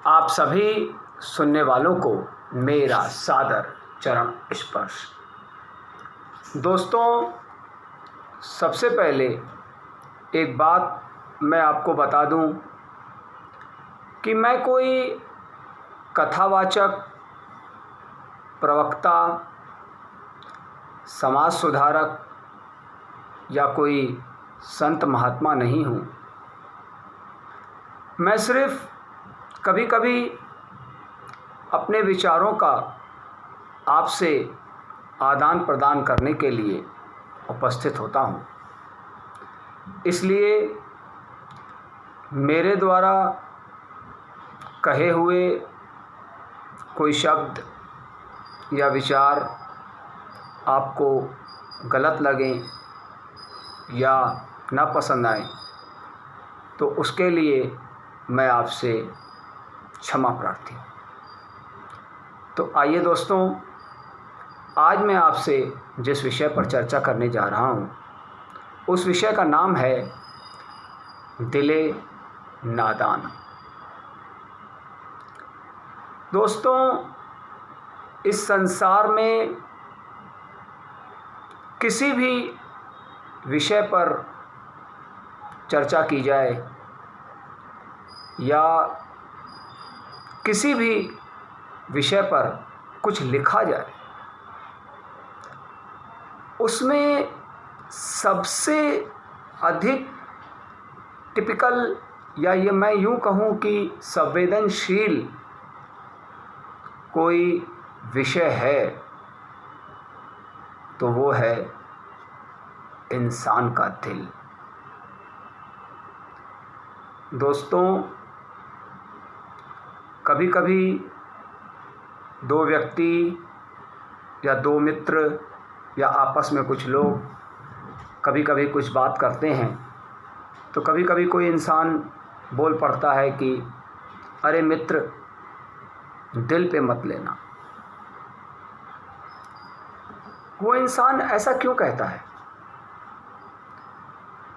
आप सभी सुनने वालों को मेरा सादर चरण स्पर्श। दोस्तों, सबसे पहले एक बात मैं आपको बता दूं कि मैं कोई कथावाचक, प्रवक्ता, समाज सुधारक या कोई संत महात्मा नहीं हूँ। मैं सिर्फ कभी कभी अपने विचारों का आपसे आदान प्रदान करने के लिए उपस्थित होता हूँ। इसलिए मेरे द्वारा कहे हुए कोई शब्द या विचार आपको गलत लगें या ना पसंद आए तो उसके लिए मैं आपसे क्षमा प्रार्थी। तो आइए दोस्तों, आज मैं आपसे जिस विषय पर चर्चा करने जा रहा हूँ उस विषय का नाम है दिले नादान। दोस्तों, इस संसार में किसी भी विषय पर चर्चा की जाए या किसी भी विषय पर कुछ लिखा जाए, उसमें सबसे अधिक टिपिकल या ये मैं यूँ कहूँ कि संवेदनशील कोई विषय है तो वो है इंसान का दिल। दोस्तों, कभी कभी दो व्यक्ति या दो मित्र या आपस में कुछ लोग कभी कभी कुछ बात करते हैं तो कभी कभी कोई इंसान बोल पड़ता है कि अरे मित्र, दिल पे मत लेना। वो इंसान ऐसा क्यों कहता है?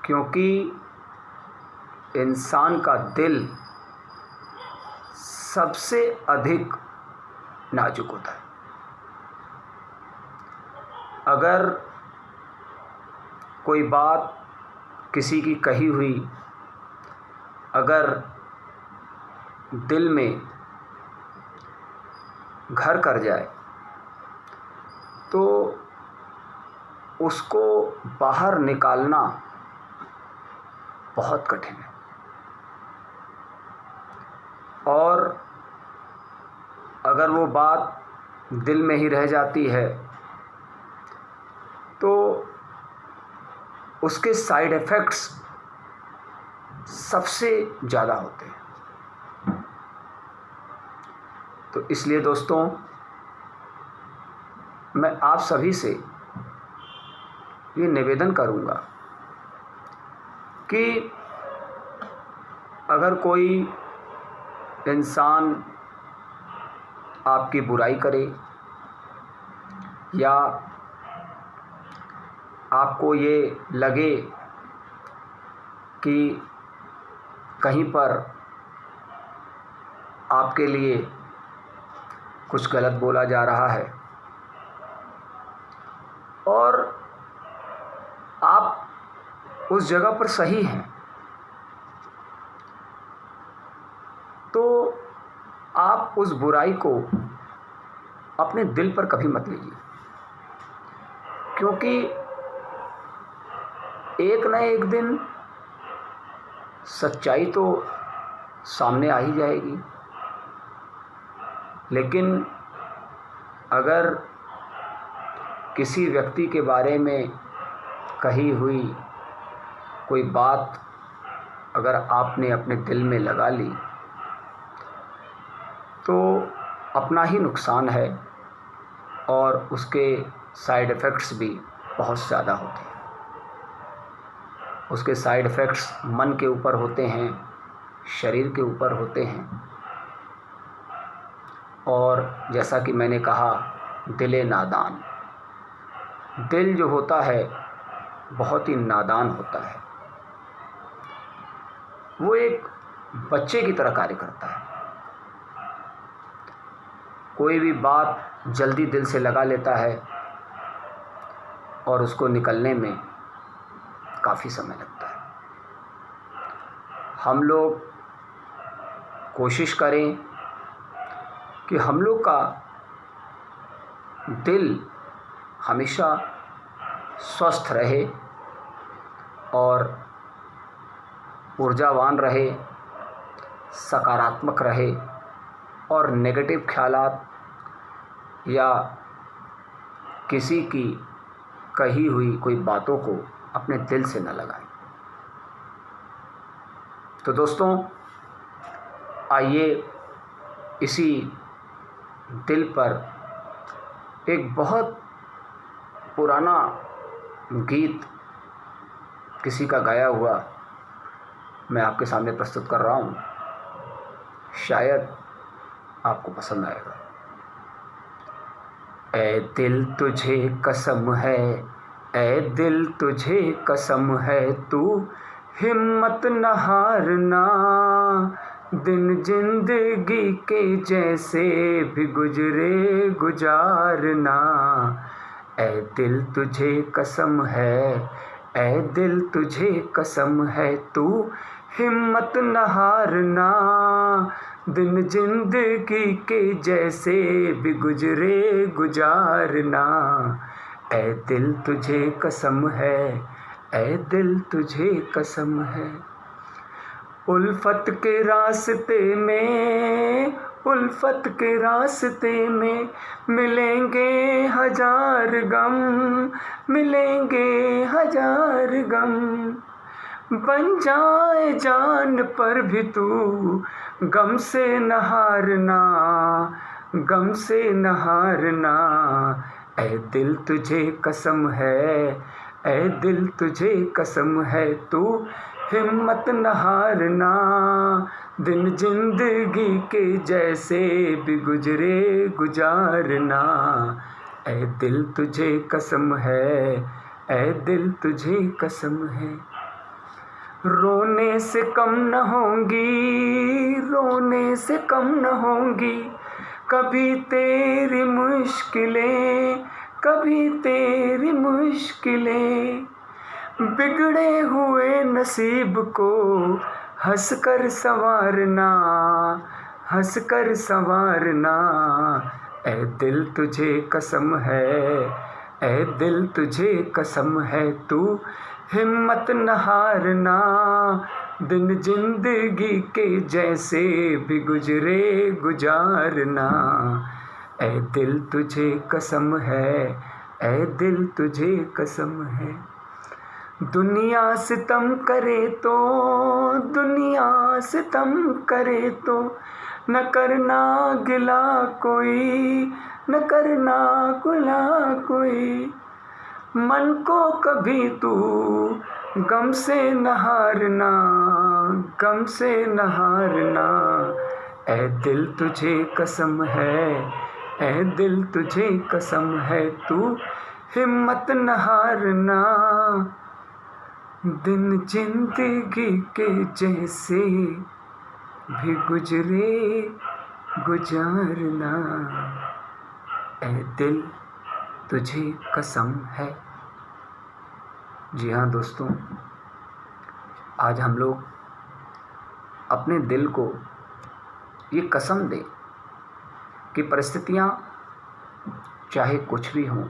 क्योंकि इंसान का दिल सबसे अधिक नाजुक होता है। अगर कोई बात किसी की कही हुई अगर दिल में घर कर जाए तो उसको बाहर निकालना बहुत कठिन है। और अगर वो बात दिल में ही रह जाती है तो उसके साइड इफ़ेक्ट्स सबसे ज़्यादा होते हैं। तो इसलिए दोस्तों, मैं आप सभी से ये निवेदन करूँगा कि अगर कोई इंसान आपकी बुराई करे या आपको ये लगे कि कहीं पर आपके लिए कुछ गलत बोला जा रहा है और आप उस जगह पर सही हैं, तो आप उस बुराई को अपने दिल पर कभी मत लीजिए। क्योंकि एक न एक दिन सच्चाई तो सामने आ ही जाएगी। लेकिन अगर किसी व्यक्ति के बारे में कही हुई कोई बात अगर आपने अपने दिल में लगा ली तो अपना ही नुकसान है और उसके साइड इफ़ेक्ट्स भी बहुत ज़्यादा होते हैं। उसके साइड इफ़ेक्ट्स मन के ऊपर होते हैं, शरीर के ऊपर होते हैं। और जैसा कि मैंने कहा, दिले नादान, दिल जो होता है बहुत ही नादान होता है। वो एक बच्चे की तरह कार्य करता है। कोई भी बात जल्दी दिल से लगा लेता है और उसको निकलने में काफ़ी समय लगता है। हम लोग कोशिश करें कि हम लोग का दिल हमेशा स्वस्थ रहे और ऊर्जावान रहे, सकारात्मक रहे और नेगेटिव ख्यालात या किसी की कही हुई कोई बातों को अपने दिल से न लगाएं। तो दोस्तों, आइए इसी दिल पर एक बहुत पुराना गीत किसी का गाया हुआ मैं आपके सामने प्रस्तुत कर रहा हूँ। शायद आपको पसंद आएगा। ऐ दिल तुझे कसम है, ऐ दिल तुझे कसम है, तू हिम्मत न हारना, दिन जिंदगी के जैसे भी गुजरे गुजारना। ऐ दिल तुझे कसम है, ऐ दिल तुझे कसम है, तू हिम्मत न हारना, दिन जिंदगी के जैसे भी गुजरे गुजारना। ऐ दिल तुझे कसम है, ऐ दिल तुझे कसम है। उल्फत के रास्ते में, उल्फत के रास्ते में मिलेंगे हजार गम, मिलेंगे हजार गम। बन जाए जान पर भी तू गम से न हारना, गम से न हारना। ऐ दिल तुझे कसम है, ऐ दिल तुझे कसम है, तू हिम्मत न हारना, दिन जिंदगी के जैसे भी गुजरे गुजारना। ऐ दिल तुझे कसम है, ऐ दिल तुझे कसम है। रोने से कम न होंगी, रोने से कम न होंगी कभी तेरी मुश्किलें, कभी तेरी मुश्किलें। बिगड़े हुए नसीब को हंस कर संवारना, हंस कर संवारना। ऐ दिल तुझे कसम है, ऐ दिल तुझे कसम है, तू हिम्मत न हारना, दिन जिंदगी के जैसे भी गुजरे गुजारना। ऐ दिल तुझे कसम है, ऐ दिल तुझे कसम है। दुनिया सितम करे तो, दुनिया सितम करे तो न करना गिला कोई, न करना गिला कोई। मन को कभी तू गम से न हारना, गम से न हारना। ऐ दिल तुझे कसम है, ऐ दिल तुझे कसम है, तू हिम्मत न हारना, दिन जिंदगी के जैसे भी गुजरे गुजारना। ऐ दिल तुझे कसम है। जी हाँ दोस्तों, आज हम लोग अपने दिल को ये कसम दें कि परिस्थितियाँ चाहे कुछ भी हों,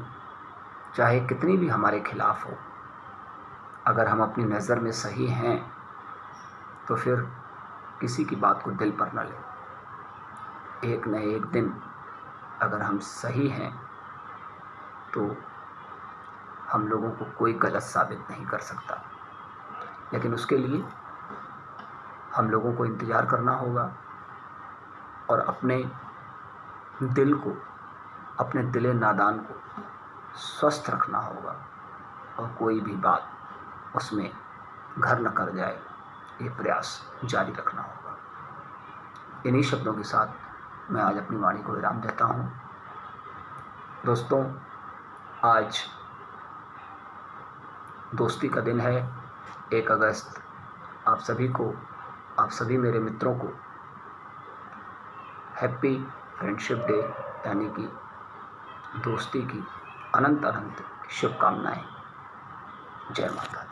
चाहे कितनी भी हमारे खिलाफ हो, अगर हम अपनी नज़र में सही हैं तो फिर किसी की बात को दिल पर न लें। एक न एक दिन अगर हम सही हैं तो हम लोगों को कोई गलत साबित नहीं कर सकता, लेकिन उसके लिए हम लोगों को इंतज़ार करना होगा और अपने दिल को, अपने दिले नादान को स्वस्थ रखना होगा और कोई भी बात उसमें घर न कर जाए, ये प्रयास जारी रखना होगा। इन्हीं शब्दों के साथ मैं आज अपनी वाणी को विराम देता हूँ। दोस्तों, आज दोस्ती का दिन है, 1 अगस्त। आप सभी को, आप सभी मेरे मित्रों को हैप्पी फ्रेंडशिप डे यानी कि दोस्ती की अनंत अनंत शुभकामनाएं। जय माता दी।